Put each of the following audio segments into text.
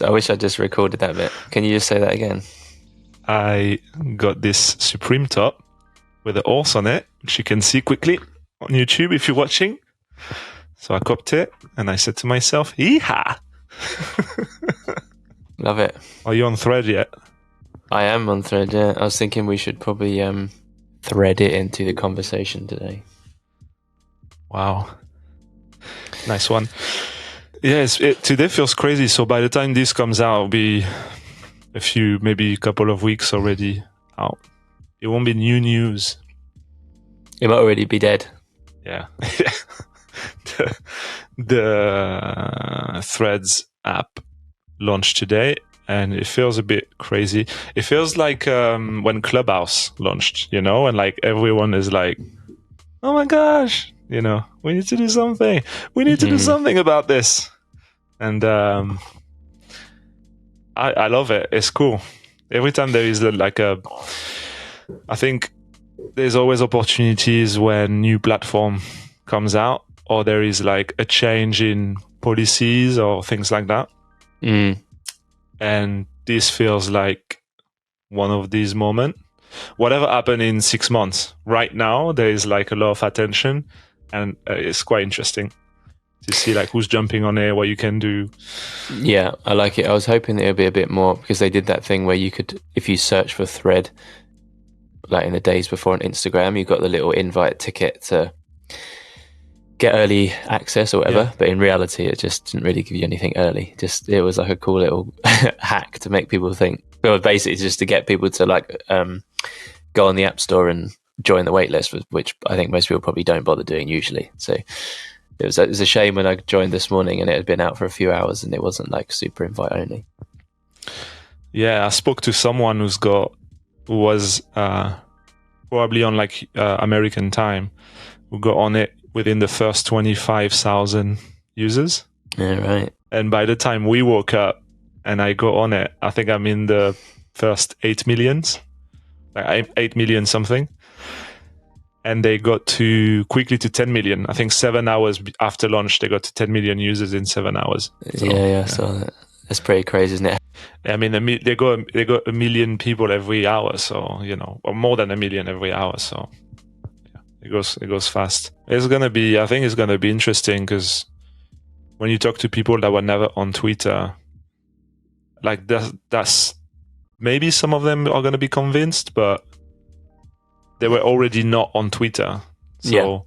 I wish I just recorded that bit. Can you just say that again? I got this Supreme top with a horse on it, which you can see quickly on YouTube if you're watching. So I copped it and I said to myself, "Yeehaw!" Love it. Are you on Thread yet? I am on Thread, yeah. I was thinking we should probably thread it into the conversation today. Wow. Nice one. Yes, today feels crazy. So by the time this comes out, it'll be maybe a couple of weeks already out. It won't be new news. It might already be dead. Yeah. the Threads app launched today, and it feels a bit crazy. It feels like when Clubhouse launched, and like everyone is like, "Oh my gosh, we need to do something. We need to do something about this." And I love it. It's cool. Every time there is I think there's always opportunities when new platform comes out, or there is like a change in policies or things like that. And this feels like one of these moments. Whatever happened in 6 months, right now there is like a lot of attention, and it's quite interesting to see like who's jumping on it, what you can do. Yeah, I like it. I was hoping that it would be a bit more, because they did that thing where you could, if you search for Thread, like in the days before on Instagram, you got the little invite ticket to get early access or whatever. Yeah. But in reality, it just didn't really give you anything early. It was like a cool little hack to make people think. But basically, just to get people to like go on the App Store and join the waitlist, which I think most people probably don't bother doing usually. So it was a shame when I joined this morning and it had been out for a few hours and it wasn't like super invite only. Yeah, I spoke to someone who was probably on like American time, who got on it within the first 25,000 users. Yeah, right. And by the time we woke up and I got on it, I think I'm in the first 8 millions, like 8 million something. And they got quickly to 10 million. I think 7 hours after launch, they got to 10 million users in 7 hours. So, yeah. So that's pretty crazy, isn't it? I mean, they got 1 million people every hour, so or more than 1 million every hour. So yeah, it goes fast. I think it's gonna be interesting, because when you talk to people that were never on Twitter, like that's maybe some of them are gonna be convinced, but they were already not on Twitter. So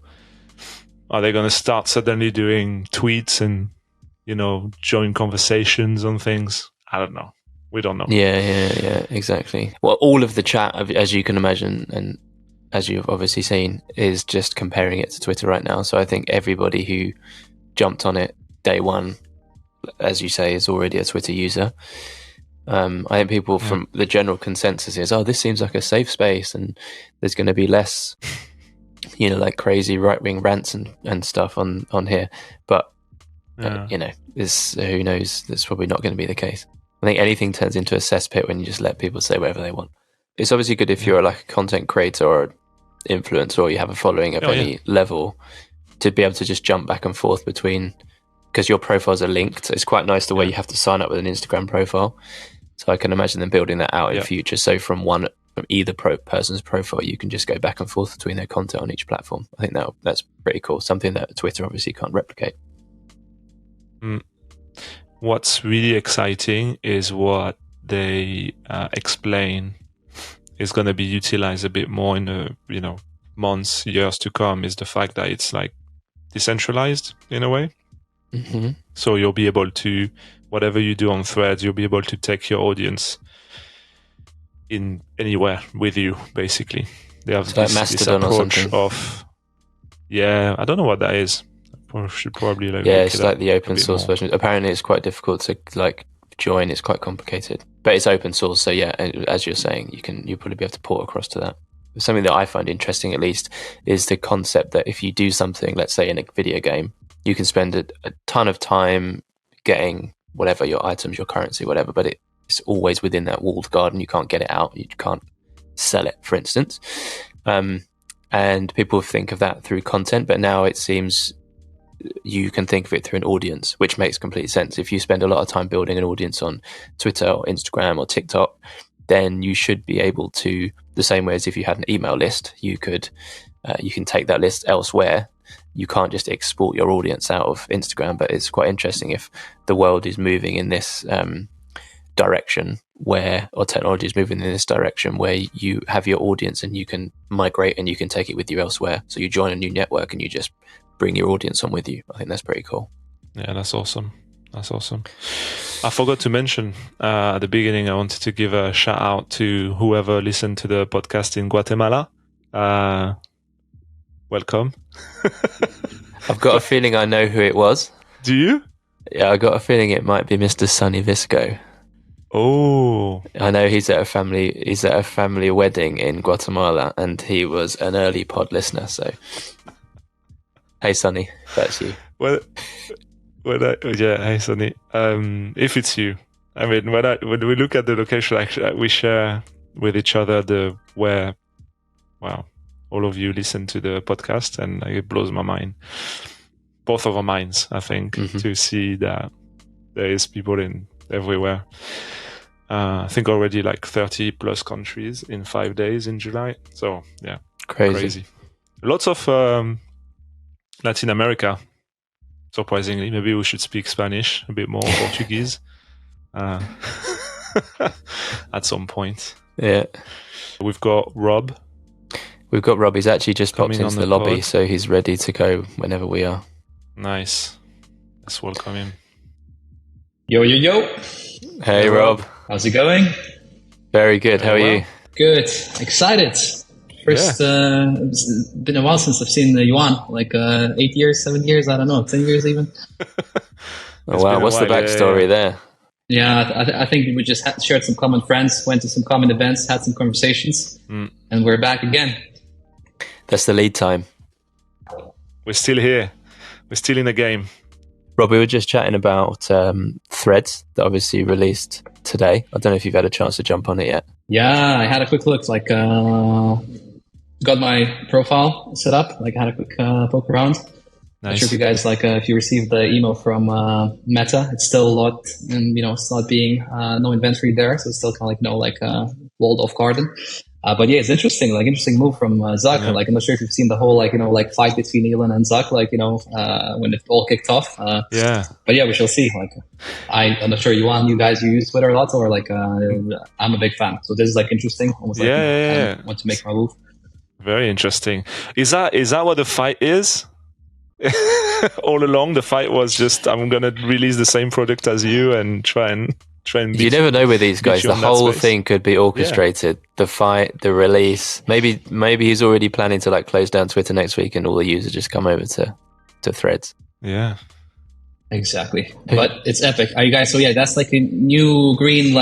Are they gonna start suddenly doing tweets and join conversations on things? I don't know. We don't know. Yeah, exactly. Well, all of the chat, as you can imagine, and as you've obviously seen, is just comparing it to Twitter right now. So I think everybody who jumped on it day one, as you say, is already a Twitter user. I think people from the general consensus is, this seems like a safe space and there's going to be less, like crazy right-wing rants and stuff on here. But, who knows? That's probably not going to be the case. I think anything turns into a cesspit when you just let people say whatever they want. It's obviously good if you're like a content creator or influencer, or you have a following of any level, to be able to just jump back and forth between, because your profiles are linked. It's quite nice the way you have to sign up with an Instagram profile. So I can imagine them building that out in future. So from either person's profile, you can just go back and forth between their content on each platform. I think that's pretty cool. Something that Twitter obviously can't replicate. What's really exciting is what they explain is going to be utilized a bit more in the months, years to come, is the fact that it's like decentralized in a way. Mm-hmm. So you'll be able to, whatever you do on Threads, you'll be able to take your audience in anywhere with you, basically. They have this approach of, I don't know what that is. I should probably it's like the open source version. Apparently it's quite difficult to like join. It's quite complicated, but it's open source. So as you're saying, you'll probably be able to port across to that. Something that I find interesting, at least, is the concept that if you do something, let's say in a video game, you can spend a ton of time getting whatever, your items, your currency, whatever, but it's always within that walled garden. You can't get it out. You can't sell it, for instance. And people think of that through content, but now it seems you can think of it through an audience, which makes complete sense. If you spend a lot of time building an audience on Twitter or Instagram or TikTok, then you should be able to, the same way as if you had an email list, you can take that list elsewhere. You can't just export your audience out of Instagram. But it's quite interesting if the world is moving in this direction or technology is moving in this direction where you have your audience and you can migrate and you can take it with you elsewhere. So you join a new network and you just bring your audience on with you. I think that's pretty cool. Yeah, that's awesome. I forgot to mention at the beginning, I wanted to give a shout out to whoever listened to the podcast in Guatemala. Welcome. I've got a feeling I know who it was. Do you? Yeah, I got a feeling it might be Mr. Sonny Visco. Oh, I know he's at a family wedding in Guatemala, and he was an early pod listener. So, hey, Sonny, that's you. Well, hey, Sonny. If it's you, I mean, when we look at the location, actually, we share with each other where all of you listen to the podcast, and it blows my mind. Both of our minds, I think, to see that there is people in everywhere. I think already like 30 plus countries in 5 days in July. So yeah, crazy. Lots of Latin America. Surprisingly, maybe we should speak Spanish, a bit more Portuguese at some point. Yeah, we've got Rob. He's actually just popped into the lobby, so he's ready to go whenever we are. Nice. Let's welcome him. Yo. Hey, Rob. How's it going? Very good. How are you? Good. Excited. It's been a while since I've seen Yuan, like 8 years, 7 years, I don't know, 10 years even. Oh, wow. What's the backstory there? Yeah, I think we just shared some common friends, went to some common events, had some conversations, and we're back again. That's the lead time. We're still here. We're still in the game. Rob, we were just chatting about Threads that obviously released today. I don't know if you've had a chance to jump on it yet. Yeah, I had a quick look, got my profile set up, had a quick poke around. Nice. Not sure if you guys if you received the email from Meta. It's still locked, and it's not being no inventory there, so it's still kind of walled off garden. But yeah, it's interesting move from Zuck. Yeah. I'm not sure if you've seen the whole fight between Elon and Zuck, when it all kicked off. Yeah. But yeah, we shall see. I'm not sure you guys use Twitter a lot, or I'm a big fan. So this is interesting. Almost I want to make my move. Very interesting. Is that what the fight is? All along, the fight was just I'm gonna release the same product as you and try and you never know with these guys. The whole thing could be orchestrated. Yeah. The fight, the release. Maybe he's already planning to close down Twitter next week, and all the users just come over to Threads. Yeah, exactly. But it's epic. Are you guys? So yeah, that's a new green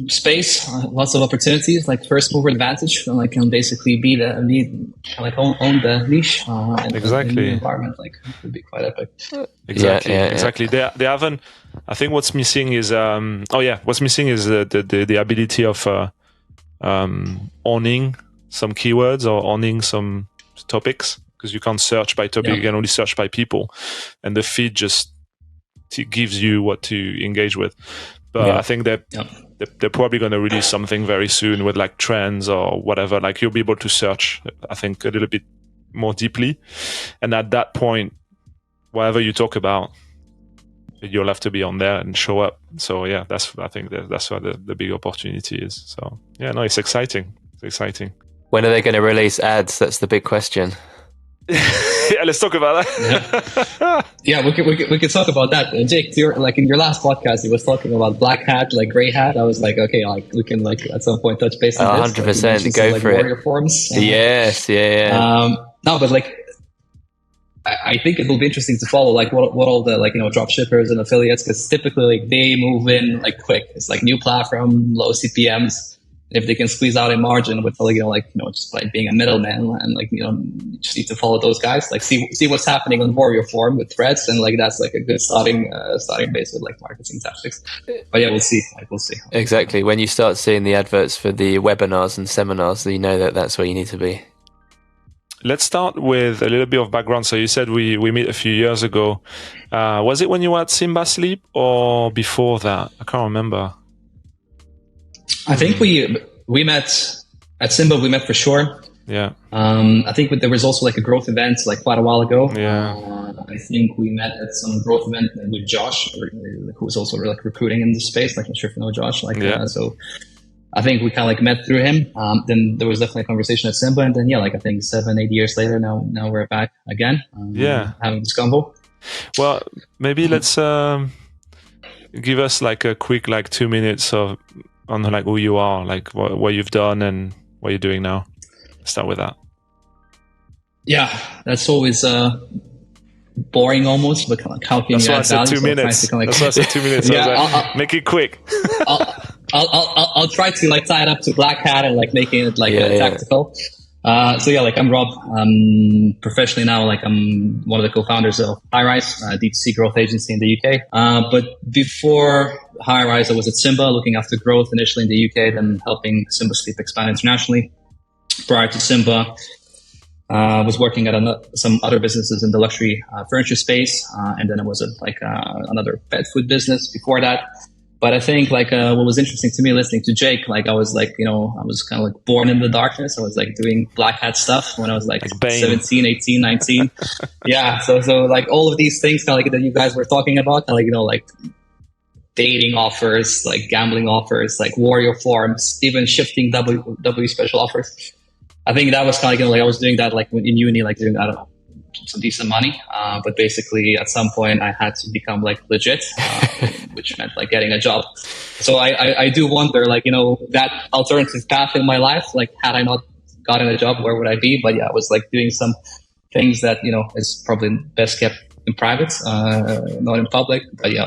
space. Lots of opportunities. First mover advantage. Can basically be the lead. Own the niche. Exactly. The environment. It would be quite epic. Exactly. Yeah. Exactly. They haven't. I think what's missing is the ability of owning some keywords or owning some topics, because you can't search by topic. You can only search by people, and the feed just gives you what to engage with. But I think they're probably going to release something very soon with trends or whatever. You'll be able to search, I think, a little bit more deeply, and at that point, whatever you talk about, you'll have to be on there and show up. So yeah, I think that's where the big opportunity is. So yeah, no, it's exciting. When are they going to release ads? That's the big question. Yeah, let's talk about that. Yeah, we could talk about that. Jake, in your last podcast, you was talking about black hat, gray hat. I was okay, we can at some point touch base on 100%. Go for warrior forms. Yes, yeah. No, but I think it will be interesting to follow what all the drop shippers and affiliates, because typically they move in quick. It's new platform, low CPMs. If they can squeeze out a margin with just being a middleman, and you just need to follow those guys, see what's happening on warrior form with Threads, and that's a good starting base with marketing tactics. But yeah, we'll see. We'll see. Exactly. When you start seeing the adverts for the webinars and seminars, you know that's where you need to be. let's start with a little bit of background. So you said we met a few years ago. Was it when you were at Simba Sleep or before that? I can't remember. I think we met at Simba. We met for sure. Yeah. I think there was also like a growth event like quite a while ago. Yeah. I think we met at some growth event with Josh, who was also like recruiting in the space. Like, I'm not sure if you know Josh. So I think we kind of like met through him. Then there was definitely a conversation at Simba, and then I think 7-8 years later, now we're back again. Having this convo. Well, maybe let's give us like a quick 2 minutes on like who you are, like what you've done and what you're doing now. Start with that. Yeah, that's always boring almost, but how can you add value? 2 minutes. That's why I said 2 minutes. Make it quick. I'll try to like tie it up to black hat and like making it tactical. I'm Rob. Professionally now, I'm one of the co-founders of Highrise, a D2C growth agency in the UK. But before Highrise, I was at Simba, looking after growth initially in the UK, then helping Simba Sleep expand internationally. Prior to Simba, I was working at some other businesses in the luxury furniture space, and then I was at another pet food business before that. But I think what was interesting to me listening to Jake, I was I was kind of born in the darkness. I was doing black hat stuff when I was 17, 18, 19. Yeah. So all of these things that you guys were talking about, dating offers, gambling offers, warrior forms, even shifting W special offers. I think that was kind of I was doing that in uni, doing that some decent money. But basically at some point I had to become legit, which meant getting a job. So I do wonder, that alternative path in my life, had I not gotten a job, where would I be? But yeah, I was doing some things that, is probably best kept in private, not in public. But yeah,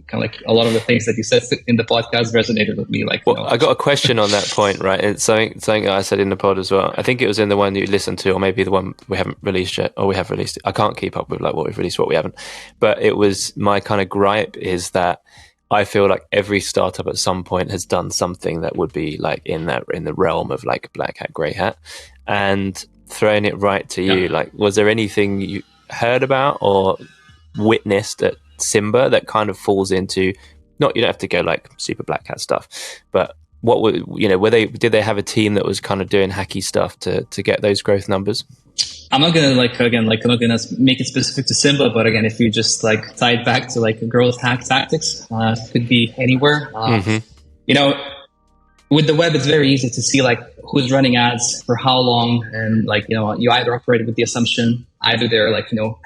kind of a lot of the things that you said in the podcast resonated with me. I got a question on that point, right? It's something that I said in the pod as well. I think it was in the one you listened to, or maybe the one we haven't released yet, or we have released it. I can't keep up with what we've released, what we haven't. But it was my kind of gripe is that I feel like every startup at some point has done something that would be in the realm of black hat, grey hat, and throwing it right to you. Was there anything you heard about or witnessed at Simba that kind of falls into, you don't have to go super black hat stuff, but what were did they have a team that was kind of doing hacky stuff to get those growth numbers? I'm not gonna I'm not gonna make it specific to Simba, but again, if you just tie it back to growth hack tactics, could be anywhere. With the web, it's very easy to see who's running ads for how long, and you either operate with the assumption either they're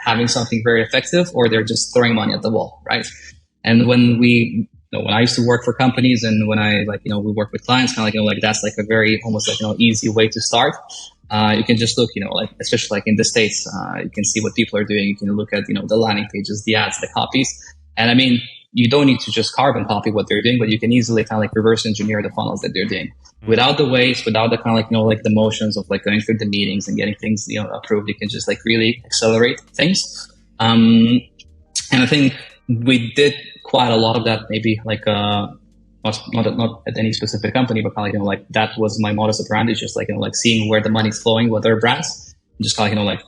having something very effective, or they're just throwing money at the wall, right? And when when I used to work for companies, and when I we work with clients, kind of that's a very almost easy way to start. You can just look, especially in the States, you can see what people are doing. You can look at the landing pages, the ads, the copies, and I mean, you don't need to just carbon copy what they're doing, but you can easily kind of reverse engineer the funnels that they're doing without the waste, without the kind of the motions of going through the meetings and getting things approved. You can just really accelerate things. And I think we did quite a lot of that. Maybe not at any specific company, but kind of that was my modus operandi. Just seeing where the money's flowing with other brands, and just kind of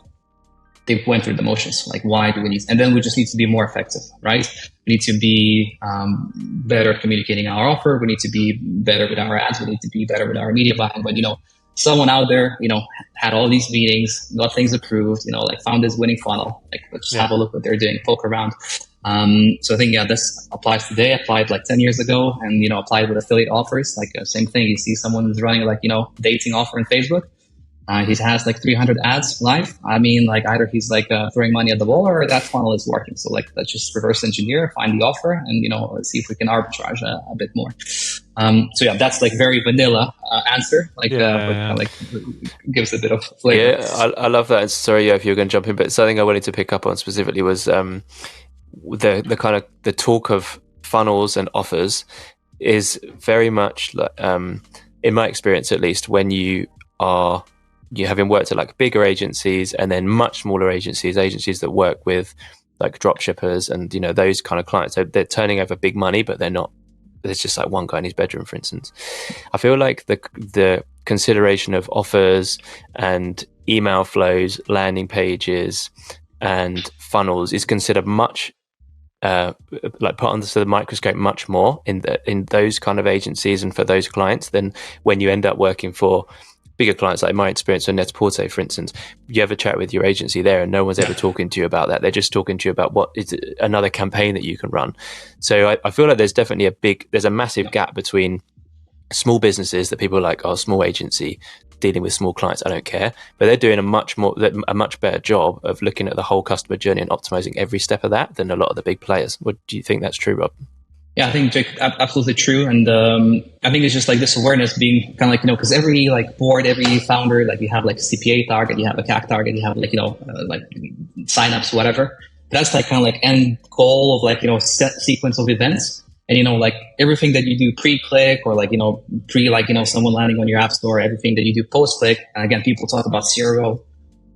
they went through the motions. Why do we need? And then we just need to be more effective, right? We need to be better at communicating our offer. We need to be better with our ads. We need to be better with our media buying. But someone out there, had all these meetings, got things approved, found this winning funnel. Let's just have a look what they're doing, poke around. So I think this applies today. Applied 10 years ago, and applied with affiliate offers. Same thing. You see someone who's running dating offer on Facebook. He has 300 ads live. I mean, either he's throwing money at the wall, or that funnel is working. So let's just reverse engineer, find the offer, and let's see if we can arbitrage a bit more. So yeah, that's very vanilla answer. But gives a bit of flavor. Yeah, I love that. And sorry, if you're going to jump in, but something I wanted to pick up on specifically was the kind of the talk of funnels and offers is very much in my experience, at least, when you having worked at bigger agencies and then much smaller agencies that work with drop shippers and those kind of clients. So they're turning over big money, but they're not. There's just one guy in his bedroom, for instance. I feel like the consideration of offers and email flows, landing pages, and funnels is considered much like put under the microscope much more in those kind of agencies and for those clients than when you end up working for bigger clients. Like in my experience on Net-a-Porter, for instance, you have a chat with your agency there and no one's ever talking to you about that. They're just talking to you about what is another campaign that you can run. So I feel like there's definitely there's a massive gap between small businesses that people are like, oh, small agency dealing with small clients, I don't care, but they're doing a much better job of looking at the whole customer journey and optimizing every step of that than a lot of the big players. What do you think that's true, Rob? Yeah, I think, Jake, absolutely true. And I think it's just like this awareness being kind of like, because every like board, every founder, like you have like a CPA target, you have a CAC target, you have like, like signups, whatever. That's like kind of like end goal of like, set sequence of events. And, like everything that you do pre-click or like, someone landing on your app store, everything that you do post-click. And again, people talk about zero,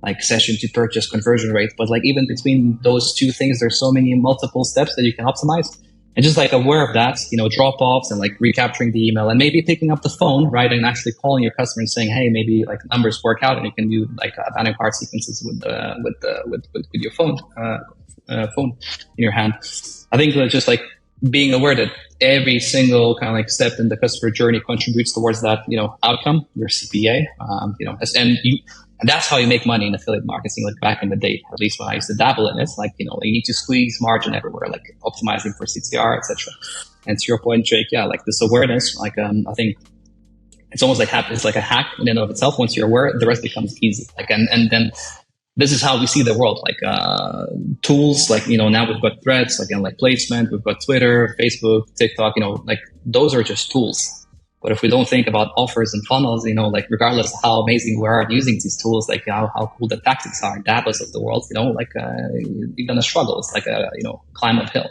like session to purchase conversion rate. But like even between those two things, there's so many multiple steps that you can optimize. And just like aware of that, drop-offs and like recapturing the email and maybe picking up the phone, right? And actually calling your customer and saying, hey, maybe like the numbers work out and you can do like abandoned cart sequences with your phone in your hand. I think that's just like being aware that every single kind of like step in the customer journey contributes towards that, outcome, your CPA, and that's how you make money in affiliate marketing. Like back in the day, at least when I used to dabble in it, like, you need to squeeze margin everywhere, like optimizing for CTR, etc. And to your point, Jake, yeah, like this awareness, like, I think it's almost like it's like a hack in and of itself. Once you're aware, the rest becomes easy. Like, and then this is how we see the world, like tools, like, now we've got threads, again, like placement, we've got Twitter, Facebook, TikTok, like those are just tools. But if we don't think about offers and funnels, like regardless of how amazing we are at using these tools, like how cool the tactics are, Davos of the world, like you're going to struggle. It's like a, climb uphill.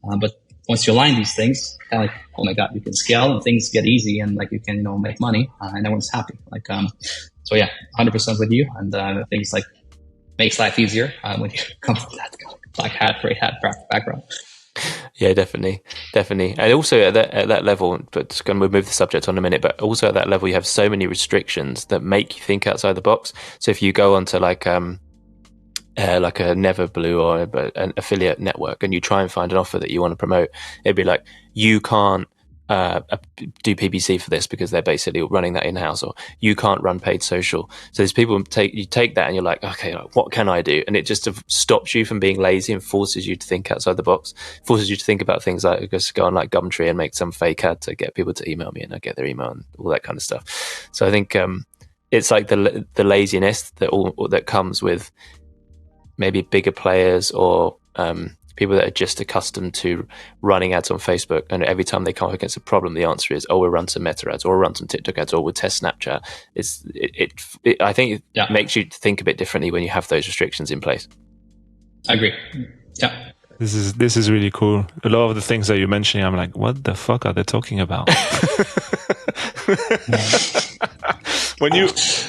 But once you align these things, kind of like, oh my God, you can scale and things get easy and like you can, make money and everyone's happy. Like, so yeah, 100% with you. And I think it's like, makes life easier when you come from that black hat, gray hat background. Yeah, definitely. And also at that level, but we'll move the subject on in a minute, but also at that level, you have so many restrictions that make you think outside the box. So if you go onto like a Neverblue or an affiliate network and you try and find an offer that you want to promote, it'd be like, you can't do PPC for this because they're basically running that in-house, or you can't run paid social. So there's people you take that and you're like, okay, what can I do? And it just stops you from being lazy and forces you to think outside the box, forces you to think about things like just go on like Gumtree and make some fake ad to get people to email me and I get their email and all that kind of stuff. So I think it's like the laziness that comes with maybe bigger players or people that are just accustomed to running ads on Facebook, and every time they come up against a problem, the answer is, we'll run some Meta ads, or we'll run some TikTok ads, or we'll test Snapchat. I think it makes you think a bit differently when you have those restrictions in place. I agree. Yeah. This is really cool. A lot of the things that you're mentioning, I'm like, what the fuck are they talking about?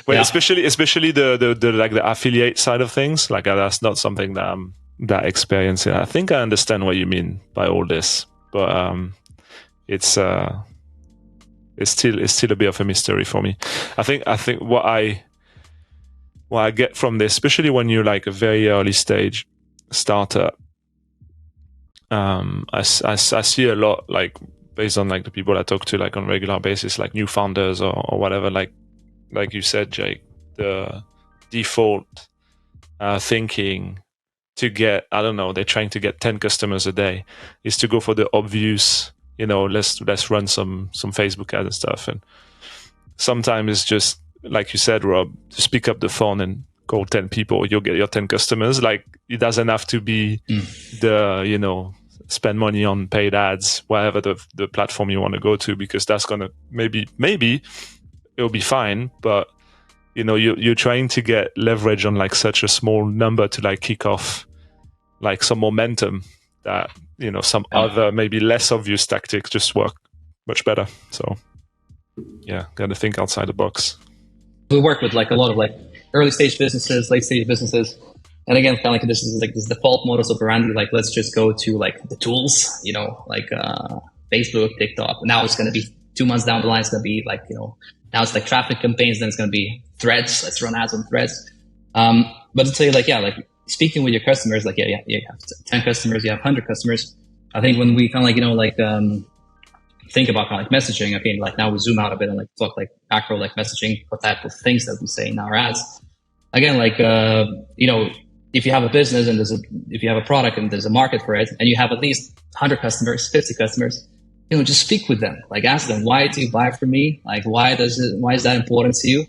Especially the like the affiliate side of things, like that's not something that I'm that experience. I think I understand what you mean by all this, but it's still a bit of a mystery for me. I think what I get from this, especially when you're like a very early stage startup, I see a lot, like based on like the people I talk to like on a regular basis, like new founders or whatever, like you said, Jake, the default thinking to get, I don't know, they're trying to get 10 customers a day, is to go for the obvious, let's run some Facebook ads and stuff. And sometimes it's just, like you said, Rob, just pick up the phone and call 10 people, you'll get your 10 customers. Like, it doesn't have to be spend money on paid ads, whatever the platform you want to go to, because that's going to maybe it'll be fine. But, you're trying to get leverage on like such a small number to like kick off like some momentum that, some other maybe less obvious tactics just work much better. So yeah, got to think outside the box. We work with like a lot of like early stage businesses, late stage businesses. And again, kind of like this is like this default modus operandi, like let's just go to like the tools, like Facebook, TikTok. Now it's going to be 2 months down the line, it's going to be like, now it's like traffic campaigns, then it's going to be threads. Let's run ads on threads. But to tell you, like, speaking with your customers, like, you have 10 customers, you have 100 customers. I think when we kind of like, think about kind of like messaging, okay, like now we zoom out a bit and like talk like macro, like messaging, what type of things that we say in our ads. Again, like, if you have a business and if you have a product and there's a market for it and you have at least 100 customers, 50 customers, just speak with them, like ask them, why do you buy from me? Like, why is that important to you?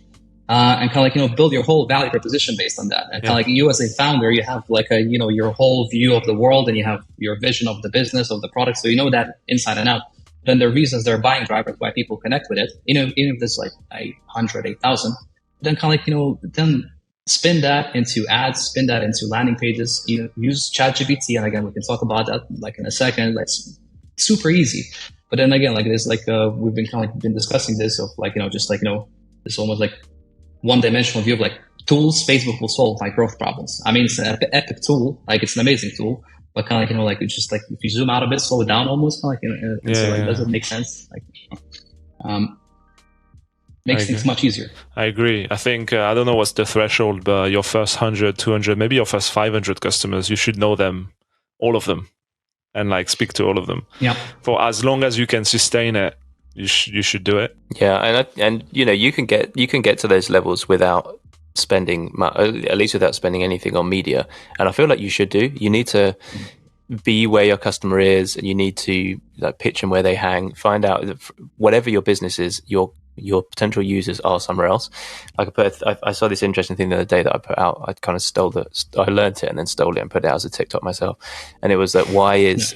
And kind of like, build your whole value proposition based on that. And kind of like you as a founder, you have like your whole view of the world and you have your vision of the business, of the product. So you know that inside and out. Then there are reasons, there are buying drivers why people connect with it. Even if there's like 100, 8,000, then kind of like, then spin that into ads, spin that into landing pages, use ChatGPT. And again, we can talk about that like in a second. Like super easy. But then again, like there's like, we've been kind of like been discussing this of like, just like, this almost like one-dimensional view of like tools Facebook will solve like growth problems. I mean, it's an epic tool. Like it's an amazing tool. But kind of like, like it's just like if you zoom out a bit, slow it down almost, like, does it make sense? Like, makes things much easier. I agree. I think, I don't know what's the threshold, but your first 100, 200, maybe your first 500 customers, you should know them, all of them, and like speak to all of them. Yeah. For as long as you can sustain it, you should do it. Yeah. And you can get to those levels without spending, at least without spending anything on media. And I feel like you should do. You need to be where your customer is, and you need to like pitch them where they hang. Find out that whatever your business is, your potential users are somewhere else. Like I saw this interesting thing the other day that I put out. I kind of I learned it and then stole it and put it out as a TikTok myself. And it was that why is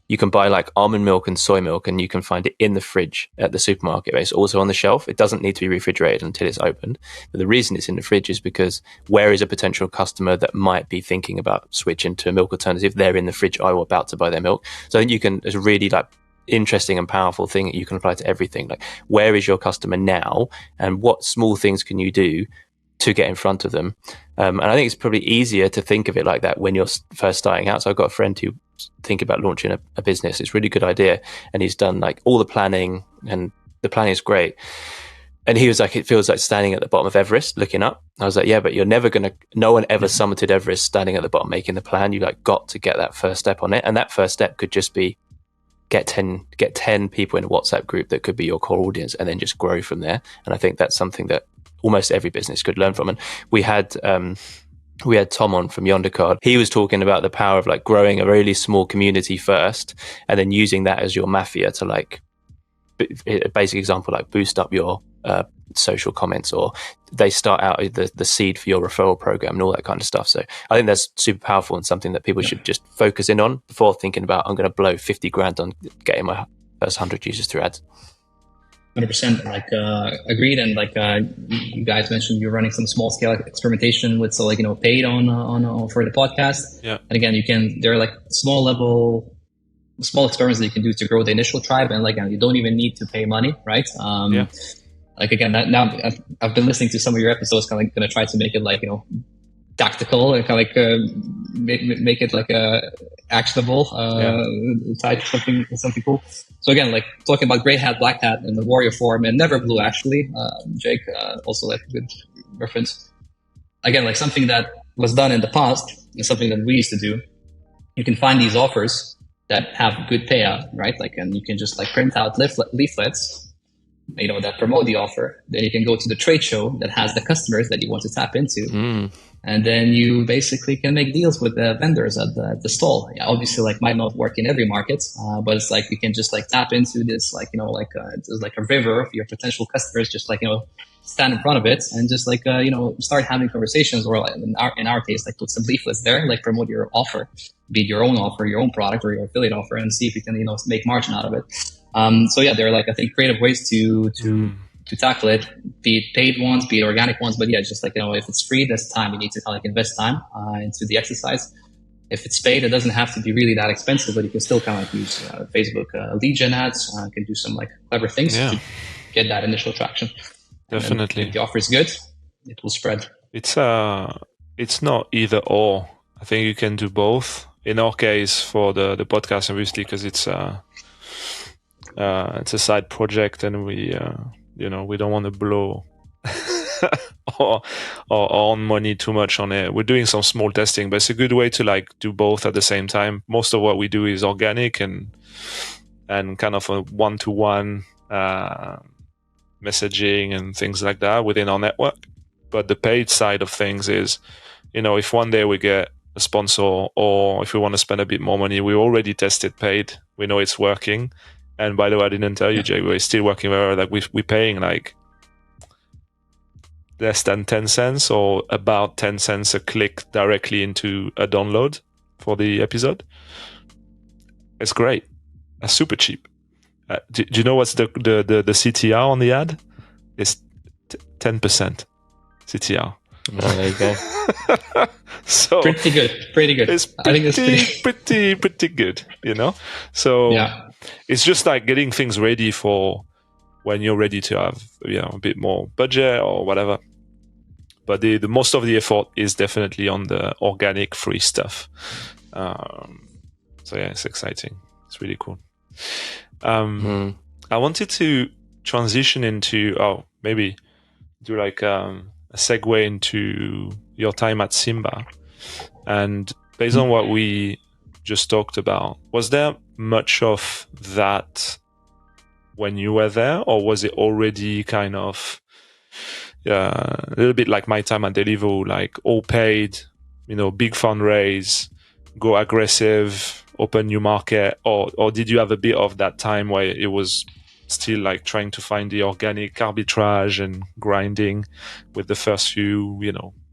you can buy like almond milk and soy milk and you can find it in the fridge at the supermarket. It's also on the shelf. It doesn't need to be refrigerated until it's opened. But the reason it's in the fridge is because where is a potential customer that might be thinking about switching to a milk alternative? They're in the fridge or about to buy their milk. So I think it's a really like interesting and powerful thing that you can apply to everything. Like, where is your customer now and what small things can you do to get in front of them? And I think it's probably easier to think of it like that when you're first starting out. So I've got a friend who think about launching a business. It's a really good idea. And he's done like all the planning, and the planning is great. And he was like, it feels like standing at the bottom of Everest looking up. I was like, yeah, but you're never no one ever summited Everest standing at the bottom making the plan. You like got to get that first step on it. And that first step could just be get 10 people in a WhatsApp group that could be your core audience, and then just grow from there. And I think that's something that almost every business could learn from. And we had Tom on from Yonder Card. He was talking about the power of like growing a really small community first, and then using that as your mafia to like, a basic example, like boost up your social comments, or they start out the seed for your referral program and all that kind of stuff. So I think that's super powerful and something that people should just focus in on before thinking about, I'm going to blow 50 grand on getting my first 100 users through ads. 100%. Like, agreed. And like, you guys mentioned you're running some small scale experimentation with, so like, paid on for the podcast. Yeah. And again, there are like small experiments that you can do to grow the initial tribe. And like, you don't even need to pay money, right? Like, again, now I've been listening to some of your episodes, kind of like going to try to make it like, tactical and kind of like make it like actionable, tied to something cool. So again, like talking about gray hat, black hat, and the warrior form, and never blue actually. Jake, also like a good reference. Again, like something that was done in the past and something that we used to do. You can find these offers that have good payout, right? Like, and you can just like print out leaflets, that promote the offer. Then you can go to the trade show that has the customers that you want to tap into. And then you basically can make deals with the vendors at the stall. Yeah, obviously, like might not work in every market, but it's like you can just like tap into this, like it's like a river of your potential customers. Just like stand in front of it and just like start having conversations, or like in our case, like put some leaflets there, like promote your offer, be it your own offer, your own product, or your affiliate offer, and see if you can make margin out of it. So yeah, there are like I think creative ways to tackle it, be it paid ones, be it organic ones. But yeah, just like, if it's free, that's time. You need to kind of like invest time into the exercise. If it's paid, it doesn't have to be really that expensive, but you can still kind of like use Facebook lead gen ads, can do some like clever things to get that initial traction. Definitely. If the offer is good, it will spread. It's not either or. I think you can do both. In our case, for the podcast, obviously, because it's It's a side project, and we don't want to blow or on money too much on it. We're doing some small testing, but it's a good way to like do both at the same time. Most of what we do is organic and kind of a one-to-one messaging and things like that within our network. But the paid side of things is, if one day we get a sponsor, or if we want to spend a bit more money, we already tested paid. We know it's working. And by the way, I didn't tell you, Jay, we're still working very like we're paying like less than 10 cents or about 10 cents a click directly into a download for the episode. It's great. That's super cheap. Do you know what's the CTR on the ad? It's 10% CTR. Oh, there you go. So pretty good. It's I think it's pretty good, So yeah. It's just like getting things ready for when you're ready to have a bit more budget or whatever. But the most of the effort is definitely on the organic free stuff. So yeah, it's exciting. It's really cool. I wanted to transition into maybe do like a segue into your time at Simba, and based on what we just talked about, was there much of that when you were there, or was it already kind of a little bit like my time at Deliveroo, like all paid, big fundraise, go aggressive, open new market, or did you have a bit of that time where it was still like trying to find the organic arbitrage and grinding with the first few,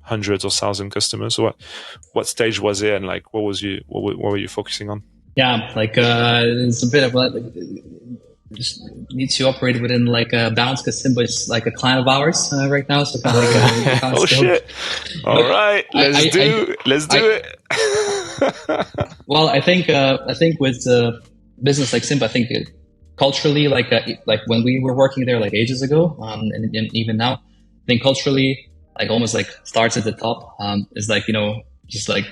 hundreds or thousand customers? So what stage was it, and like what were you focusing on? Yeah, like it's a bit of like just need to operate within like a balance, because Simba is like a client of ours right now. So kind of like shit! All right, let's do it. Well, I think with business like Simba, I think culturally, like when we were working there like ages ago, and even now, I think culturally, like almost like starts at the top, is like just like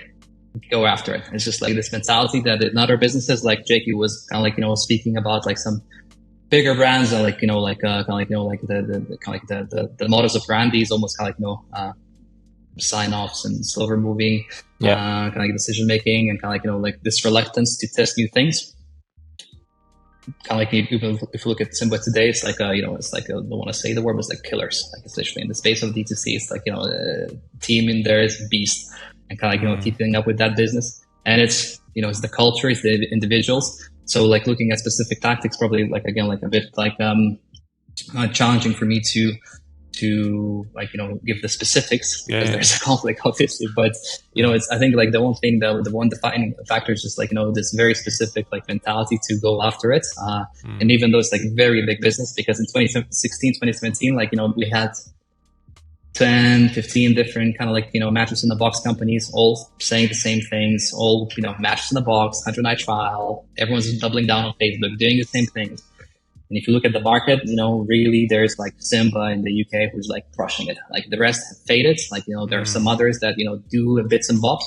go after it. It's just like this mentality that in other businesses, like Jakey was kind of like speaking about, like some bigger brands, and like kind of like the modus operandi is almost kind of like sign-offs and slower moving, kind of like decision making, and kind of like this reluctance to test new things. Kind of like even if you look at Simba today, it's like it's like I don't want to say the word, but it's like killers. Like especially in the space of D2C, it's like a team in there is beast, and kind of like keeping up with that business. And it's it's the culture, it's the individuals. So like looking at specific tactics, probably like again like a bit like challenging for me to like give the specifics, because there's a conflict obviously, but it's I think like the one thing that the one defining factor is just like this very specific like mentality to go after it, and even though it's like very big business, because in 2016 2017 like we had 10-15 different kind of like mattress in the box companies, all saying the same things, all mattress in the box, 100-night trial, everyone's doubling down on Facebook, doing the same things. And if you look at the market, really there's like Simba in the UK who's like crushing it. Like the rest have faded. Like, there are some others that, do bits and bobs.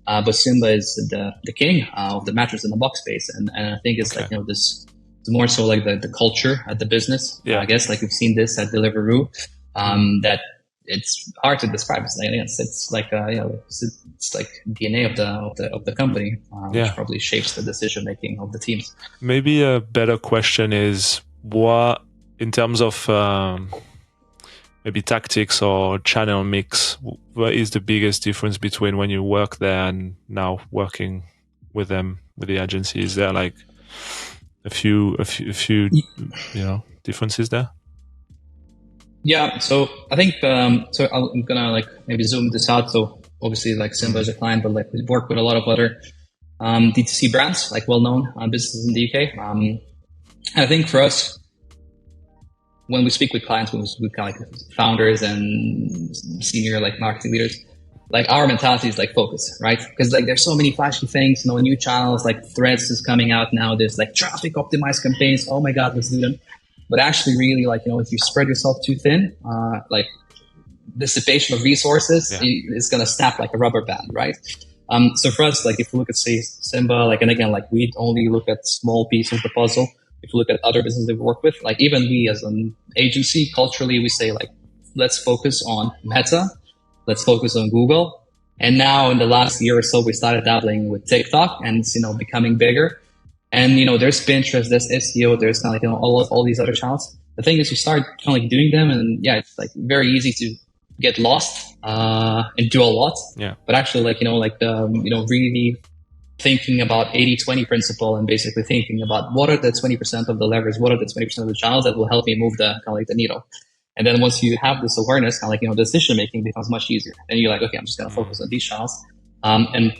But Simba is the king of the mattress in the box space. And I think it's like, this is more so like the culture at the business. I guess like we've seen this at Deliveroo, that it's hard to describe. It's like it's like DNA of the company, which probably shapes the decision making of the teams. Maybe a better question is, what in terms of maybe tactics or channel mix, what is the biggest difference between when you work there and now working with them, with the agency? Is there like a few differences there? Yeah, so I think so I'm gonna like maybe zoom this out. So obviously like Simba is a client, but like we work with a lot of other D2C brands, like well-known businesses in the UK. I think for us, when we speak with clients, when we kind of like founders and senior like marketing leaders, like our mentality is like focus, right? Because like there's so many flashy things, new channels, like Threads is coming out now. There's like traffic optimized campaigns. Oh my God, let's do them. But actually really like, if you spread yourself too thin, like dissipation of resources is going to snap like a rubber band, right? So for us, like if you look at say Simba, like, and again, like we only look at small piece of the puzzle. if you look at other businesses we work with, like even we as an agency, culturally, we say like, let's focus on Meta, let's focus on Google. And now in the last year or so, we started dabbling with TikTok, and it's, becoming bigger. And, there's Pinterest, there's SEO, there's kind of like, all these other channels. The thing is, you start kind of like doing them, and yeah, it's like very easy to get lost and do a lot. Yeah. But actually, like, really thinking about 80-20 principle, and basically thinking about what are the 20% of the levers, what are the 20% of the channels that will help me move the kind of like the needle. And then once you have this awareness, kind of like, decision making becomes much easier. And you're like, okay, I'm just going to focus on these channels. And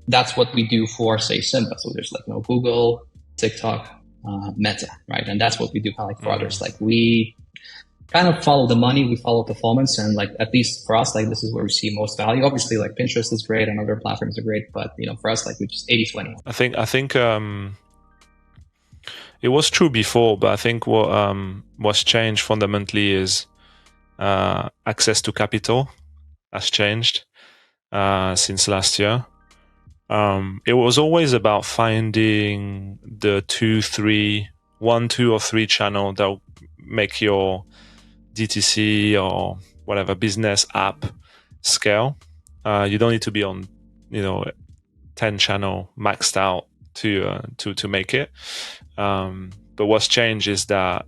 that's what we do for, say, Simba. So there's like, Google, TikTok, Meta, right? And that's what we do kind of like for others. Like we kind of follow the money, we follow performance, and like at least for us, like this is where we see most value. Obviously, like Pinterest is great and other platforms are great, but for us, like we just 80-20. I think it was true before, but I think what's changed fundamentally is access to capital has changed since last year. It was always about finding the 1, 2, or 3 channel that will make your DTC or whatever business app scale. You don't need to be on 10 channel maxed out to make it. But what's changed is that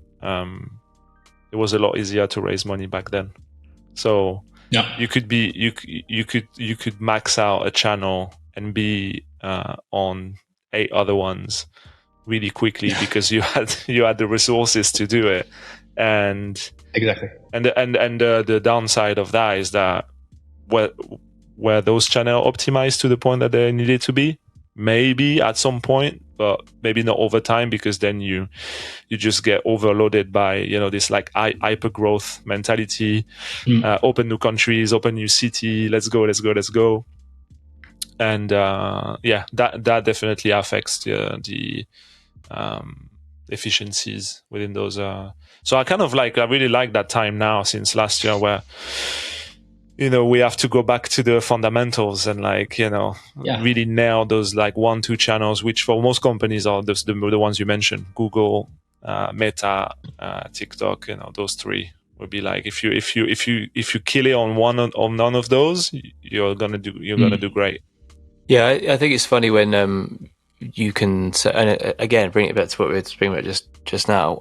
it was a lot easier to raise money back then. So yeah, you could max out a channel and be on 8 other ones really quickly because you had the resources to do it. And exactly. And the downside of that is that where those channels optimized to the point that they needed to be, maybe at some point, but maybe not over time, because then you just get overloaded by this like hyper growth mentality. Open new countries, open new city, let's go. And that definitely affects the efficiencies within those. So I really like that time now since last year where we have to go back to the fundamentals and really nail those like 1, 2 channels, which for most companies are the ones you mentioned: Google, Meta, TikTok. Those 3 would be like if you kill it on one or none of those, you're gonna do great. Yeah, I think it's funny when you can say, and again, bring it back to what we were speaking about just now.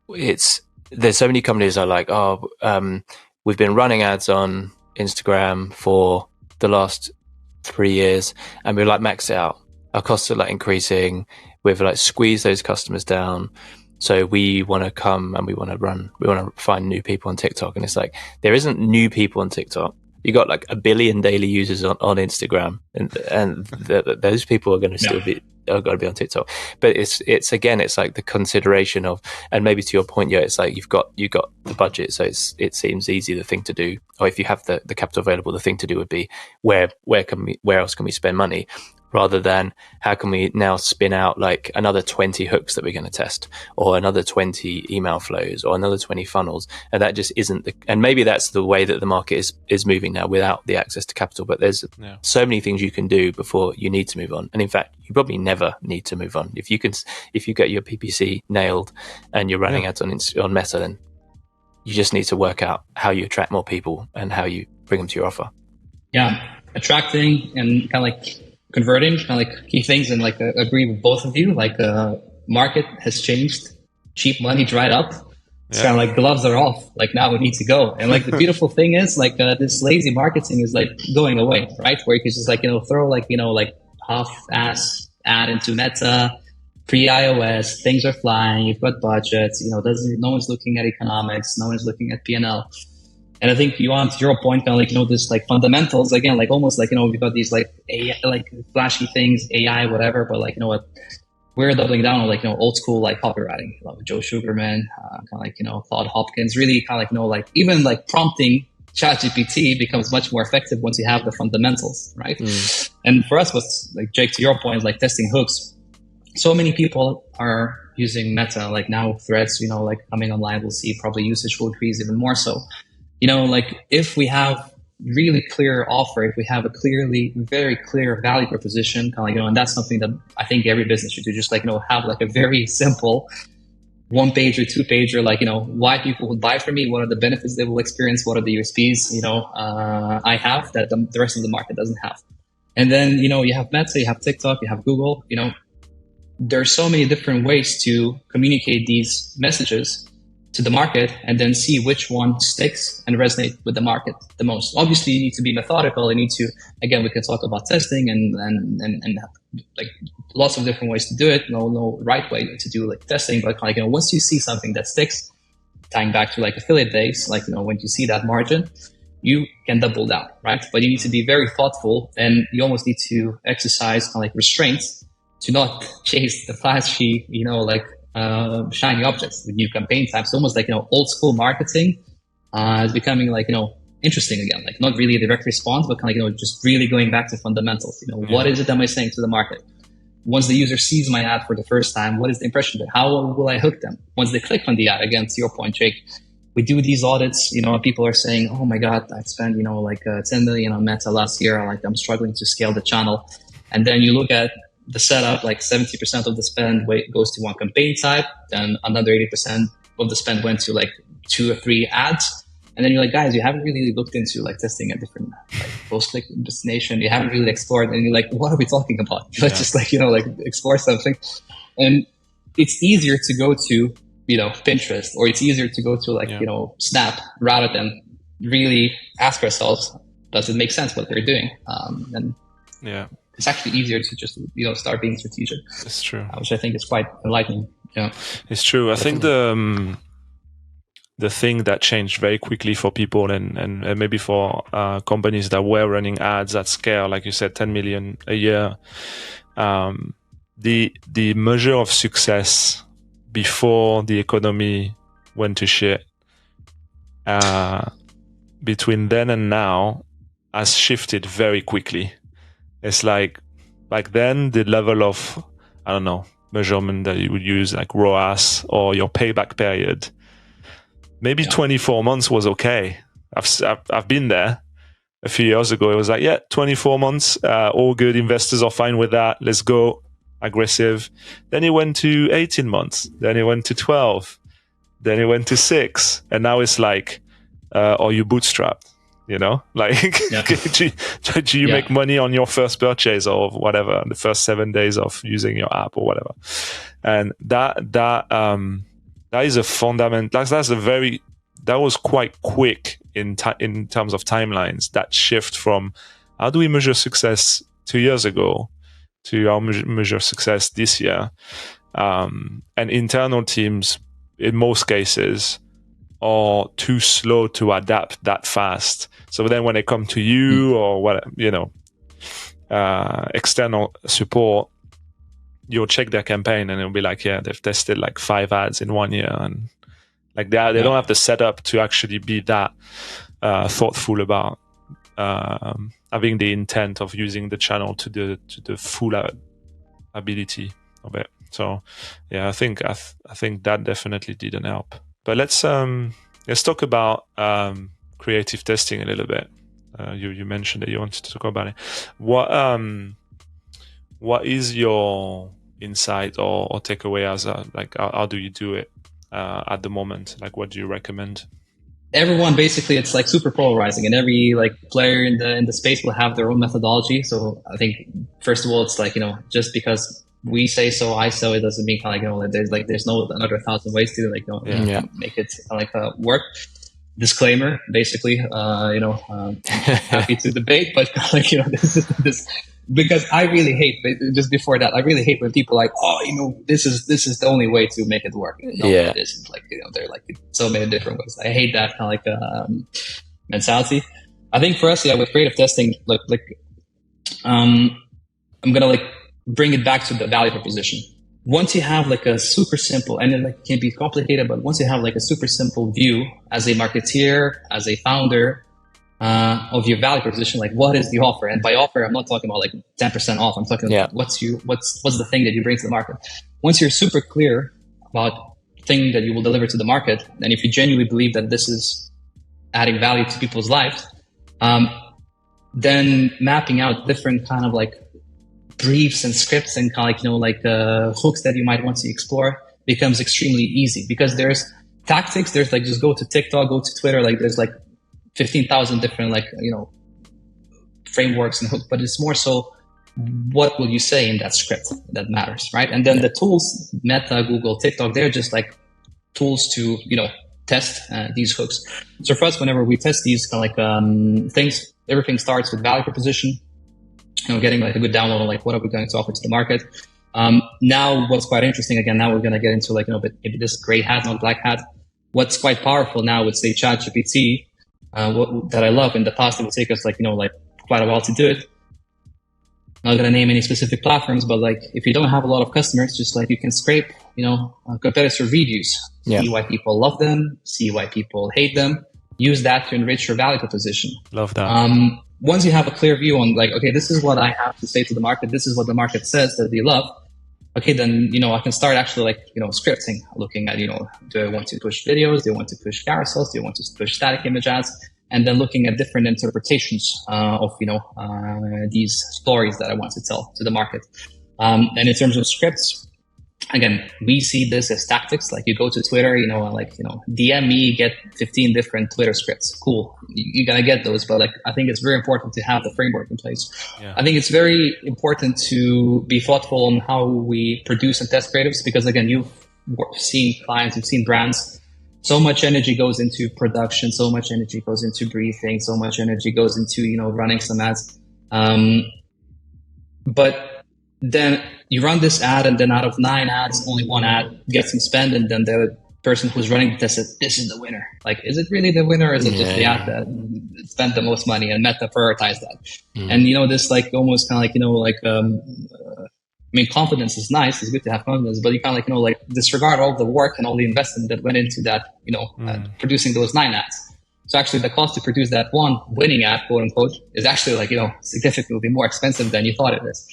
There's so many companies are like, we've been running ads on Instagram for the last 3 years, and we're like maxed it out. Our costs are like increasing. We've like squeezed those customers down. So we want to come and we want to find new people on TikTok. And it's like, there isn't new people on TikTok. You got like 1 billion daily users on Instagram, and those people are going to still be got to be on TikTok. But it's again, it's like the consideration of, and maybe to your point, it's like you got the budget, so it seems easy. The thing to do, or if you have the capital available, the thing to do would be where else can we spend money, rather than how can we now spin out like another 20 hooks that we're going to test, or another 20 email flows, or another 20 funnels. And that just isn't and maybe that's the way that the market is moving now without the access to capital. But there's so many things you can do before you need to move on. And in fact, you probably never need to move on. If you get your PPC nailed and you're running ads on Meta, then you just need to work out how you attract more people and how you bring them to your offer. Yeah. Attracting and kind of like converting, kind of like key things, and like agree with both of you. Like market has changed, cheap money dried up. It's kind of like gloves are off. Like now we need to go. And like the beautiful thing is like this lazy marketing is like going away, right? Where you can just like throw like like half-ass ad into Meta, pre-iOS, things are flying. You've got budgets. No one's looking at economics. No one's looking at P&L. And I think to your point, kind of like, this like fundamentals, again, like almost like, we've got these like AI, like flashy things, AI, whatever, but like, what we're doubling down on, like, old school, like copywriting, Joe Sugarman, kind of like, Claude Hopkins, really kind of like, like even like prompting ChatGPT becomes much more effective once you have the fundamentals, right? And for us, what's like, Jake, to your point, like testing hooks, so many people are using Meta, like now Threads, like coming online, we'll see probably usage will increase even more so. Like if we have really clear offer, if we have a very clear value proposition, kind of like, and that's something that I think every business should do, just like, have like a very simple 1-page or 2-page, or like, why people would buy from me, what are the benefits they will experience, what are the USPs, I have that the rest of the market doesn't have. And then, you have Meta, you have TikTok, you have Google, there are so many different ways to communicate these messages to the market and then see which one sticks and resonate with the market the most. Obviously, you need to be methodical. You need to, again, we can talk about testing and like lots of different ways to do it. No right way to do like testing, but like, once you see something that sticks, tying back to like affiliate days, like, when you see that margin, you can double down, right? But you need to be very thoughtful, and you almost need to exercise kind of like restraints to not chase the flashy, shiny objects with new campaign types. Almost like, old school marketing is becoming like, interesting again, like not really a direct response, but kind of, just really going back to fundamentals. What is it am I saying to the market? Once the user sees my ad for the first time, what is the impression of it? How will I hook them? Once they click on the ad, again, to your point, Jake, we do these audits, people are saying, oh my God, I spent, 10 million on Meta last year. I'm struggling to scale the channel. And then you look at the setup, like 70% of the spend goes to one campaign type, then another 80% of the spend went to like 2 or 3 ads. And then you're like, guys, you haven't really looked into like testing a different like post-click destination. You haven't really explored, and you're like, what are we talking about? Let's just like, explore something. And it's easier to go to, Pinterest, or it's easier to go to like, Snap, rather than really ask ourselves, does it make sense what they're doing? And it's actually easier to just, start being strategic. It's true. Which I think is quite enlightening. Yeah, it's true. I think the thing that changed very quickly for people and maybe for companies that were running ads at scale, like you said, 10 million a year, the measure of success before the economy went to shit, between then and now, has shifted very quickly. It's like then the level of, I don't know, measurement that you would use, like ROAS or your payback period, maybe 24 months was okay. I've been there a few years ago. It was like, 24 months, all good. Investors are fine with that. Let's go aggressive. Then it went to 18 months. Then it went to 12. Then it went to 6. And now it's like, are you bootstrapped? Like, do you make money on your first purchase or whatever, the first 7 days of using your app or whatever? And that is a fundament. That was quite quick in terms of timelines. That shift from how do we measure success 2 years ago to how measure success this year. And internal teams, in most cases, are too slow to adapt that fast. So then when they come to you or what, external support, you'll check their campaign and it'll be like, they've tested like 5 ads in 1 year, and like they don't have the setup to actually be that thoughtful about having the intent of using the channel to the full ability of it. So I think that definitely didn't help. But let's talk about creative testing a little bit. You mentioned that you wanted to talk about it. What is your insight or takeaway as how do you do it at the moment? Like, what do you recommend? Everyone, basically, it's like super polarizing, and every like player in the space will have their own methodology. So I think first of all, it's like, just because we say so, I so, it doesn't mean kind of there's no another 1,000 ways to make it work. Disclaimer, basically, happy to debate, but this because I really hate, just before that, I really hate when people are like, this is the only way to make it work. It isn't. Like, there are like so many different ways. I hate that kind of mentality. I think for us, with creative testing, I'm gonna bring it back to the value proposition. Once you have like a super simple, and it can be complicated, but once you have like a super simple view as a marketeer, as a founder, of your value proposition, like what is the offer? And by offer, I'm not talking about like 10% off. I'm talking about what's the thing that you bring to the market. Once you're super clear about the thing that you will deliver to the market, and if you genuinely believe that this is adding value to people's lives, Then mapping out different kind of like briefs and scripts and kind of like, hooks that you might want to explore becomes extremely easy, because there's tactics. There's like, just go to TikTok, go to Twitter. Like there's like 15,000 different like, frameworks and hooks, but it's more so what will you say in that script that matters, right? And then the tools, Meta, Google, TikTok, they're just like tools to, test these hooks. So for us, whenever we test these kind of like things, everything starts with value proposition, getting like a good download on like what are we going to offer to the market. Now what's quite interesting, again, now we're going to get into like, maybe this gray hat, not black hat. What's quite powerful now with, say, ChatGPT, that I love. In the past, it would take us like quite a while to do it. Not going to name any specific platforms, but like if you don't have a lot of customers, just like you can scrape, competitor reviews, see why people love them, see why people hate them, use that to enrich your value proposition. Love that. Once you have a clear view on like, okay, this is what I have to say to the market, this is what the market says that they love. Okay, then, I can start actually like, scripting, looking at, do I want to push videos? Do I want to push carousels? Do I want to push static image ads? And then looking at different interpretations of, these stories that I want to tell to the market. And in terms of scripts, again, we see this as tactics. Like you go to Twitter, DM me, get 15 different Twitter scripts. Cool. You're going to get those. But like, I think it's very important to have the framework in place. Yeah. I think it's very important to be thoughtful on how we produce and test creatives, because again, you've seen clients, you've seen brands. So much energy goes into production, so much energy goes into briefing, so much energy goes into, running some ads. But then you run this ad, and then out of 9 ads, only 1 ad gets some spend, and then the person who's running the test says, this is the winner. Like, is it really the winner, or is it just the ad that spent the most money and Meta prioritized that? And, this like almost kind of like, confidence is nice. It's good to have confidence, but you kind of like, disregard all the work and all the investment that went into that, producing those 9 ads. So actually the cost to produce that one winning ad, quote unquote, is actually like, significantly more expensive than you thought it is.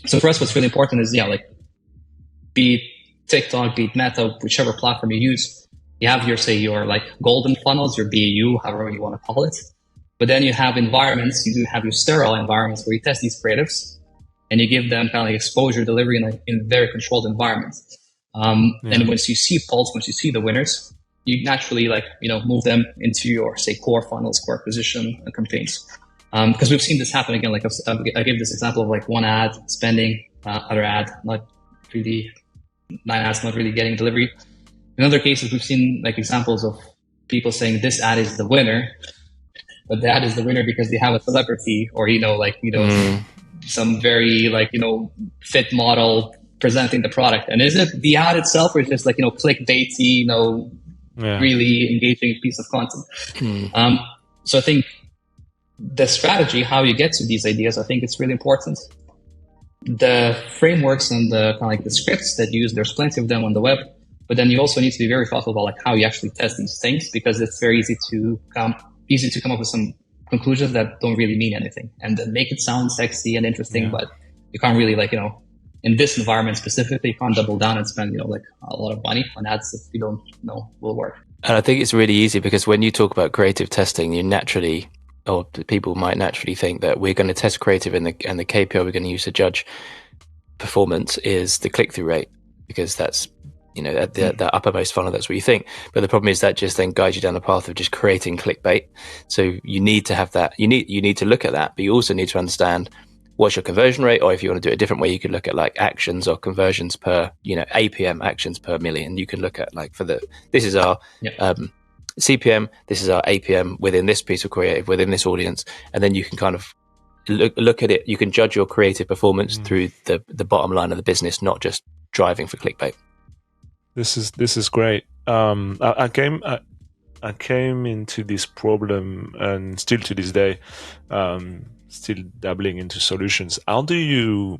So for us, what's really important is, be it TikTok, be it Meta, whichever platform you use, you have your like golden funnels, your BAU, however you want to call it. But then you have environments, you do have your sterile environments where you test these creatives, and you give them kind of like exposure delivery in very controlled environments. And once you see pulse, once you see the winners, you naturally move them into your, say, core funnels, core acquisition campaigns. Because we've seen this happen again. Like I gave this example of like 1 ad spending, other ad, not really, 9 ads, not really getting delivery. In other cases, we've seen like examples of people saying this ad is the winner, but the ad is the winner because they have a celebrity or, some very fit model presenting the product. And is it the ad itself, or is it just like, clickbaity, really engaging piece of content? So I think the strategy, how you get to these ideas, I think it's really important. The frameworks and the kind of like the scripts that you use, there's plenty of them on the web, but then you also need to be very thoughtful about like how you actually test these things, because it's very easy to come up with some conclusions that don't really mean anything and that make it sound sexy and interesting, but you can't really in this environment specifically, you can't double down and spend like a lot of money on ads if you don't know will work. And I think it's really easy because when you talk about creative testing, people might naturally think that we're going to test creative and the KPI we're going to use to judge performance is the click-through rate, because that's at the uppermost funnel, that's what you think. But the problem is that just then guides you down the path of just creating clickbait. So you need to have that. You need to look at that, but you also need to understand what's your conversion rate, or if you want to do it a different way, you could look at like actions or conversions per, APM, actions per million. You can look at like this is our CPM, this is our APM within this piece of creative, within this audience, and then you can kind of look at it. You can judge your creative performance through the bottom line of the business, not just driving for clickbait. This is great. I came into this problem, and still to this day, still dabbling into solutions. How do you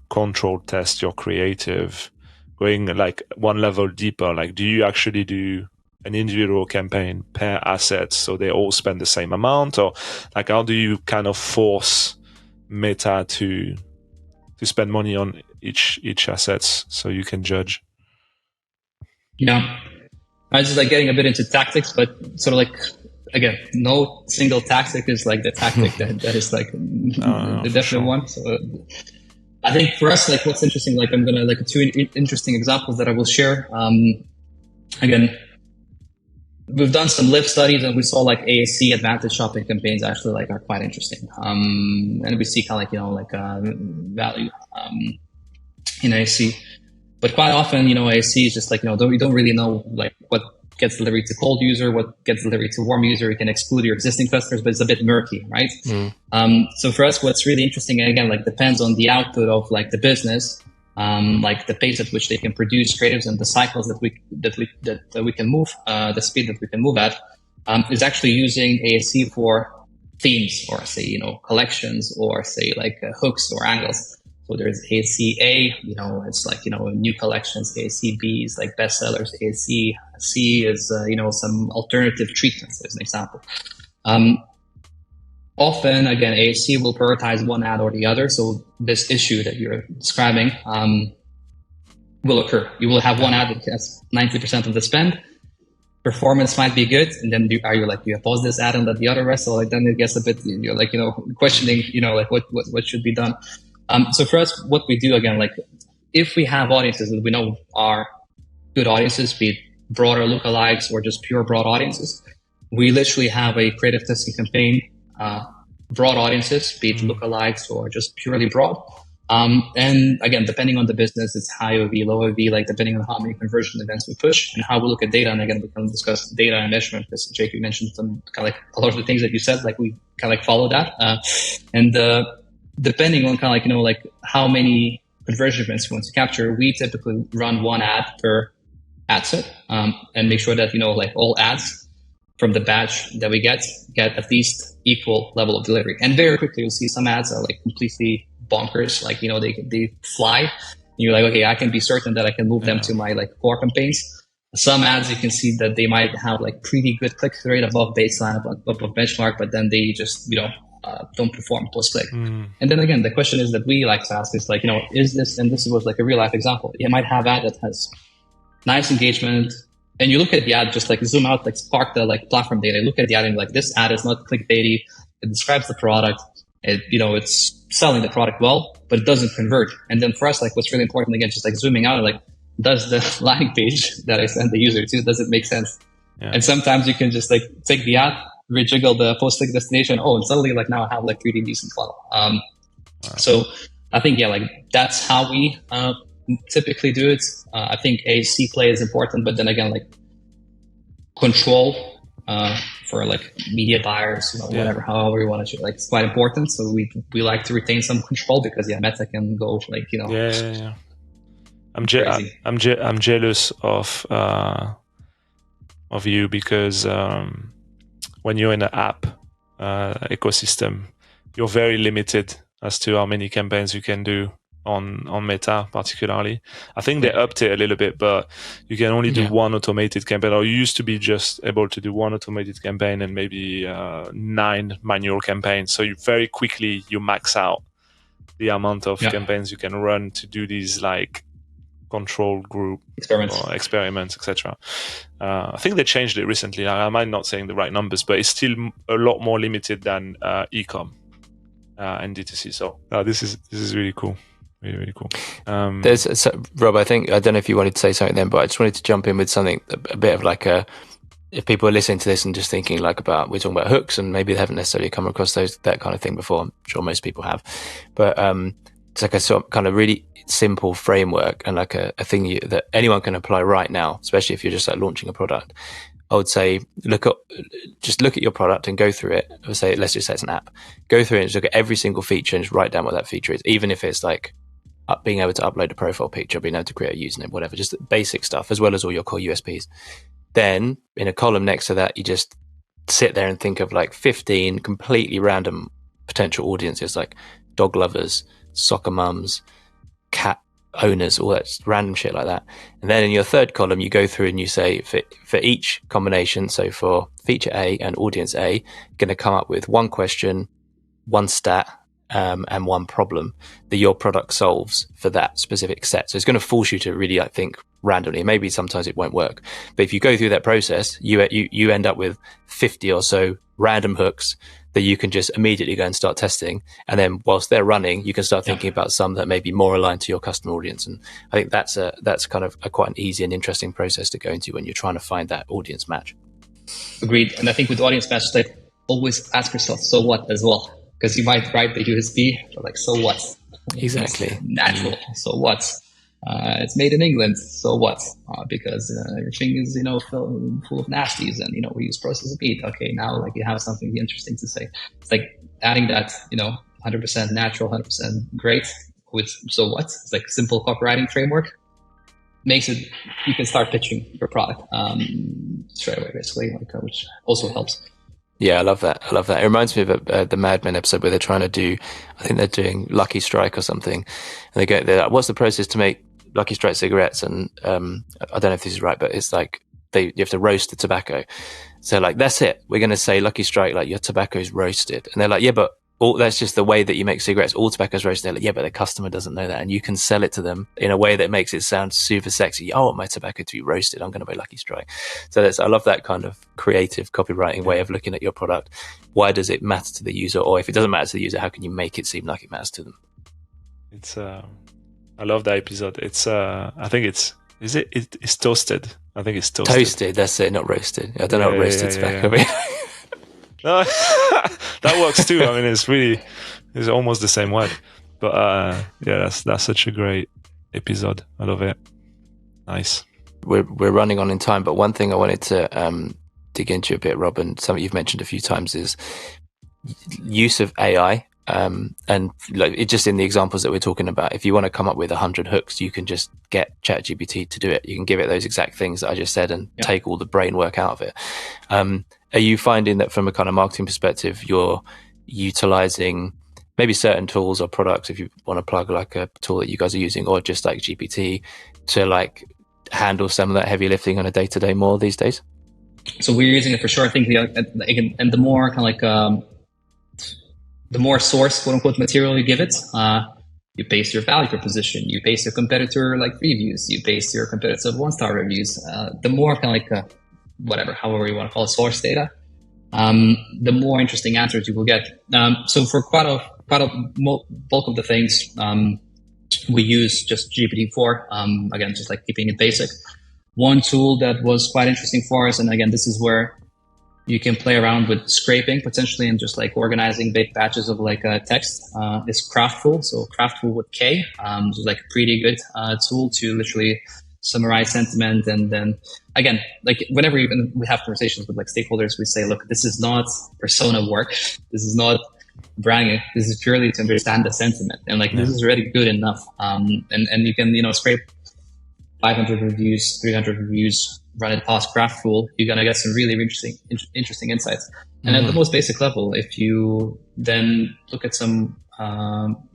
control test your creative, going like one level deeper? Like, do you actually do an individual campaign per asset so they all spend the same amount, or like how do you kind of force Meta to spend money on each assets so you can judge? I was just like getting a bit into tactics, but sort of like again, no single tactic is like the tactic that is like the definite one. So I think for us, like what's interesting, like I'm gonna like two interesting examples that I will share. Again, we've done some live studies and we saw like ASC advantage shopping campaigns actually like are quite interesting. And we see kind of like value in ASC, but quite often ASC is just like you don't really know like what gets delivered to cold user, what gets delivered to warm user. You can exclude your existing customers, but it's a bit murky, right? So for us, what's really interesting, and again, like depends on the output of like the business, like the pace at which they can produce creatives and the cycles that we can move, the speed that we can move at, is actually using ASC for themes or say collections or say like hooks or angles. So there's ASC-A, it's like, new collections. ASC-B is like bestsellers. ASC-C is, some alternative treatments as an example. Often, again, ASC will prioritize one ad or the other. So this issue that you're describing will occur. You will have one ad that has 90% of the spend. Performance might be good. And then do you pause this ad and let the other rest? So like then it gets a bit, you're like, questioning, like what should be done. So for us, what we do, again, like if we have audiences that we know are good audiences, be it broader lookalikes or just pure broad audiences, we literally have a creative testing campaign, broad audiences, be it lookalikes or just purely broad. And again, depending on the business, it's high OV, low OV, like depending on how many conversion events we push and how we look at data. And again, we can discuss data and measurement because Jake, you mentioned some kind of like a lot of the things that you said, like we kind of like follow that. Depending on kind of like, like how many conversion events we want to capture, we typically run one ad per ad set, and make sure that, like all ads from the batch that we get at least equal level of delivery. And very quickly, you'll see some ads are like completely bonkers. Like, they fly. And you're like, okay, I can be certain that I can move them to my like core campaigns. Some ads, you can see that they might have like pretty good click-through rate above baseline, above benchmark, but then they just, don't perform post-click. And then again, the question is that we like to ask is like, is this, and this was like a real life example. You might have ad that has nice engagement and you look at the ad, just like zoom out, like spark the like platform data, look at the ad and like this ad is not clickbaity. It describes the product. It's selling the product well, but it doesn't convert. And then for us, like what's really important, again, just like zooming out, like does the landing page that I send the user to, does it make sense? Yeah. And sometimes you can just like take the ad, rejiggle the post-click destination. Oh, and suddenly like now I have like pretty decent funnel. So I think, like that's how we typically do it. I think ASC play is important, but then again, like control for like media buyers, whatever, however you want to, like it's quite important. So we like to retain some control because Meta can go like, I'm jealous of you because when you're in an app ecosystem, you're very limited as to how many campaigns you can do on Meta, particularly. I think they upped it a little bit, but you can only do one automated campaign, or you used to be just able to do one automated campaign and maybe 9 manual campaigns. So you very quickly you max out the amount of campaigns you can run to do these like control group experiments, etc. I think they changed it recently. I might not saying the right numbers, but it's still a lot more limited than e-com and D2C. So this is really cool. Really, really cool. Rob, I don't know if you wanted to say something then, but I just wanted to jump in with something a bit of like if people are listening to this and just thinking like we're talking about hooks and maybe they haven't necessarily come across that kind of thing before. I'm sure most people have, but it's like a sort of kind of really simple framework and like a thing that anyone can apply right now, especially if you're just like launching a product. I would say look at your product and go through it. I would say, let's just say it's an app. Go through it and just look at every single feature and just write down what that feature is, even if it's like being able to upload a profile picture, being able to create a username, whatever, just basic stuff, as well as all your core USPs. Then in a column next to that, you just sit there and think of like 15 completely random potential audiences, like dog lovers, soccer mums, cat owners, all that random shit like that. And then in your third column, you go through and you say for each combination, so for feature A and audience A, going to come up with one question, one stat, and one problem that your product solves for that specific set. So it's going to force you to really, I think, randomly. Maybe sometimes it won't work, but if you go through that process, you end up with 50 or so random hooks that you can just immediately go and start testing. And then whilst they're running, you can start thinking about some that may be more aligned to your customer audience. And I think that's kind of quite an easy and interesting process to go into when you're trying to find that audience match. Agreed. And I think with audience match, like, always ask yourself, so what as well? Because you might write the USP, but like, so what? Exactly. It's natural. So what? It's made in England. So what? Because your thing is, full of nasties, and we use processed meat. Okay, now like you have something interesting to say. It's like adding that, 100% natural, 100% great with so what? It's like simple copywriting framework makes it. You can start pitching your product straight away, basically, which also helps. Yeah, I love that. It reminds me of the Mad Men episode where they're trying to do, I think they're doing Lucky Strike or something. And they're like, what's the process to make Lucky Strike cigarettes? And I don't know if this is right, but it's like you have to roast the tobacco. So like, that's it. We're going to say Lucky Strike, like your tobacco is roasted. And they're like, yeah, but that's just the way that you make cigarettes. All tobacco is roasted. They're like, yeah, but the customer doesn't know that. And you can sell it to them in a way that makes it sound super sexy. I want my tobacco to be roasted. I'm going to buy Lucky Strike. So I love that kind of creative copywriting way of looking at your product. Why does it matter to the user? Or if it doesn't matter to the user, how can you make it seem like it matters to them? It's, I love that episode. It's, I think it's toasted. I think it's toasted. Toasted, that's it, not roasted. I don't know what roasted tobacco means. No, that works too. I mean, it's almost the same word. But that's such a great episode. I love it. Nice. We're running on in time, but one thing I wanted to dig into a bit, Rob, and something you've mentioned a few times is use of AI. And like it just in the examples that we're talking about, if you want to come up with 100 hooks, you can just get ChatGPT to do it. You can give it those exact things that I just said and take all the brain work out of it. Are you finding that from a kind of marketing perspective, you're utilizing maybe certain tools or products, if you want to plug like a tool that you guys are using, or just like GPT, to like handle some of that heavy lifting on a day-to-day more these days? So we're using it for sure. I think and the more kind of like the more source, quote unquote, material you give it, you base your value proposition, you base your competitor like reviews, you base your competitive 1-star reviews. The more kind of like whatever, however you want to call it, source data, the more interesting answers you will get. So for quite a bulk of the things, we use just GPT-4. Again, just like keeping it basic. One tool that was quite interesting for us, and again, this is where you can play around with scraping potentially and just like organizing big batches of like text, is Kraftful. So Kraftful with K, which is like a pretty good tool to literally summarize sentiment. And then again, like whenever even we have conversations with like stakeholders, we say, look, this is not persona work. This is not branding. This is purely to understand the sentiment. And like, this is already good enough. And you can, scrape 500 reviews, 300 reviews, run it past Kraftful, you're going to get some really interesting insights. And at the most basic level, if you then look at some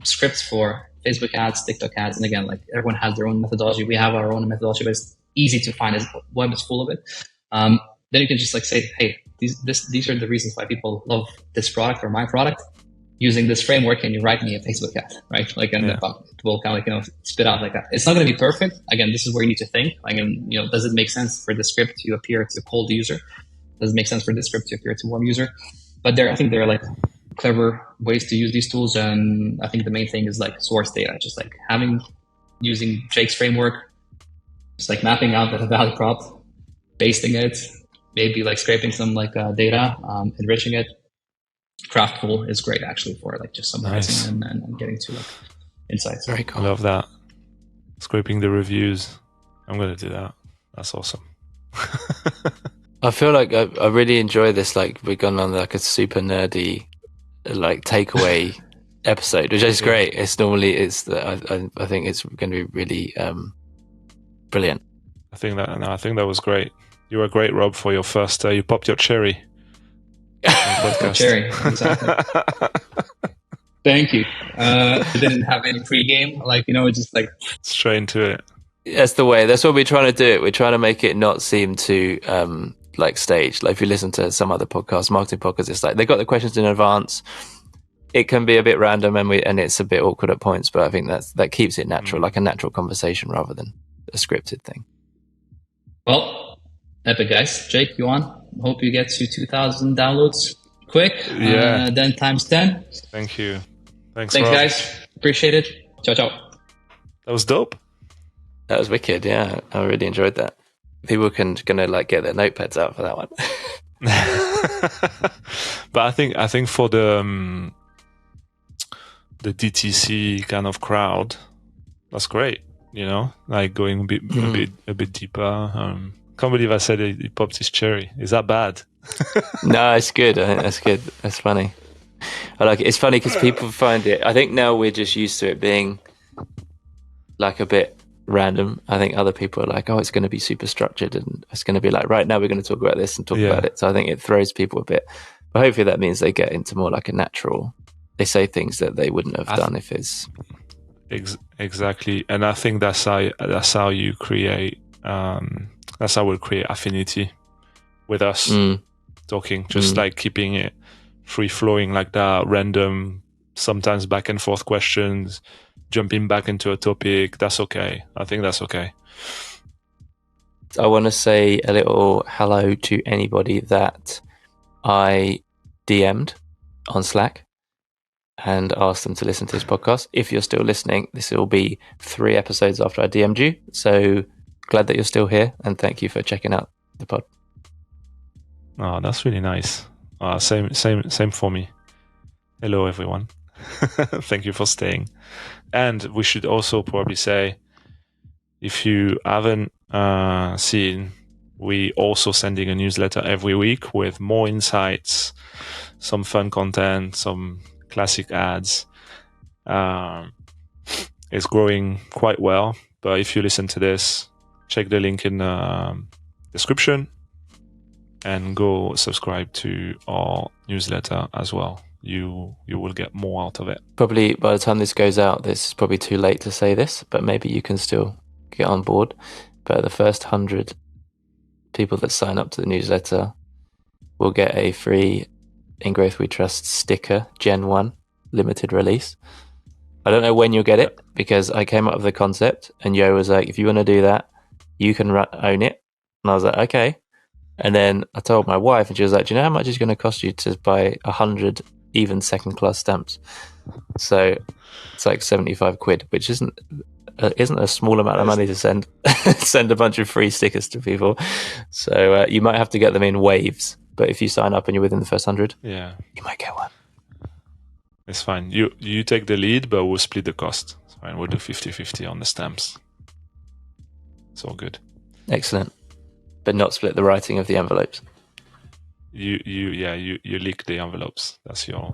scripts for Facebook ads, TikTok ads, and again, like everyone has their own methodology. We have our own methodology, but it's easy to find. As web is full of it. Then you can just like say, hey, these are the reasons why people love this product or my product. Using this framework, and you write me a Facebook ad, right? Like, and it will kind of like, spit out like that. It's not going to be perfect. Again, this is where you need to think. Like, does it make sense for the script to appear to cold user? Does it make sense for the script to appear to warm user? But I think there are like clever ways to use these tools. And I think the main thing is like source data, just like using Jake's framework, just like mapping out the value prop, pasting it, maybe like scraping some like data, enriching it. Kraftful is great actually for like just summarizing and getting to like insights. Very cool. I love that. Scraping the reviews. I'm going to do that. That's awesome. I feel like I really enjoy this. Like we've gone on like a super nerdy like takeaway episode, which is great. I think it's going to be really brilliant. I think that was great. You were great, Rob, for your first. You popped your cherry. Cherry, exactly. Thank you. I didn't have any pregame, just like straight into it. That's the way. That's what we're trying to do. We're trying to make it not seem too like staged. Like if you listen to some other podcasts, marketing podcasts, it's like they got the questions in advance. it can be a bit random and it's a bit awkward at points, but I think that keeps it natural, like a natural conversation rather than a scripted thing. Well, epic, guys. Jake, you on? Hope you get to 2,000 downloads quick. Yeah. Then times 10. Thank you. Thanks, Thanks, Rob. guys. Appreciate it. Ciao, ciao. That was dope. That was wicked. Yeah, I really enjoyed that. People gonna like get their notepads out for that one. But I think for the DTC kind of crowd, that's great. You know, like going a bit deeper. Can't believe I said he popped his cherry. Is that bad? No, it's good. I think that's good. That's funny. I like it. It's funny because people find it. I think now we're just used to it being like a bit random. I think other people are like, oh, it's going to be super structured and it's going to be like, right now we're going to talk about this and talk about it. So I think it throws people a bit. But hopefully that means they get into more like a natural. They say things that they wouldn't have done if it's exactly. And I think that's how you create. That's how we'll create affinity with us talking. Just like keeping it free flowing like that, random, sometimes back and forth questions, jumping back into a topic. That's okay. I think that's okay. I want to say a little hello to anybody that I DM'd on Slack and asked them to listen to this podcast. If you're still listening, this will be 3 episodes after I DM'd you. So glad that you're still here and thank you for checking out the pod. Oh, that's really nice. Same for me. Hello, everyone. Thank you for staying. And we should also probably say, if you haven't seen, we also sending a newsletter every week with more insights, some fun content, some classic ads. It's growing quite well. But if you listen to this, check the link in the description and go subscribe to our newsletter as well. You will get more out of it. Probably by the time this goes out, this is probably too late to say this, but maybe you can still get on board. But the first 100 people that sign up to the newsletter will get a free In Growth We Trust sticker, Gen 1, limited release. I don't know when you'll get it because I came up with the concept and Yo was like, if you want to do that, you can own it. And I was like, okay. And then I told my wife and she was like, do you know how much it's going to cost you to buy 100 even second class stamps? So it's like 75 quid, which isn't a small amount of money to send a bunch of free stickers to people. So you might have to get them in waves, but if you sign up and you're within the first 100, you might get one. It's fine. You take the lead, but we'll split the cost. It's fine. We'll do 50-50 on the stamps. It's all good. Excellent. But not split the writing of the envelopes. You leak the envelopes. That's your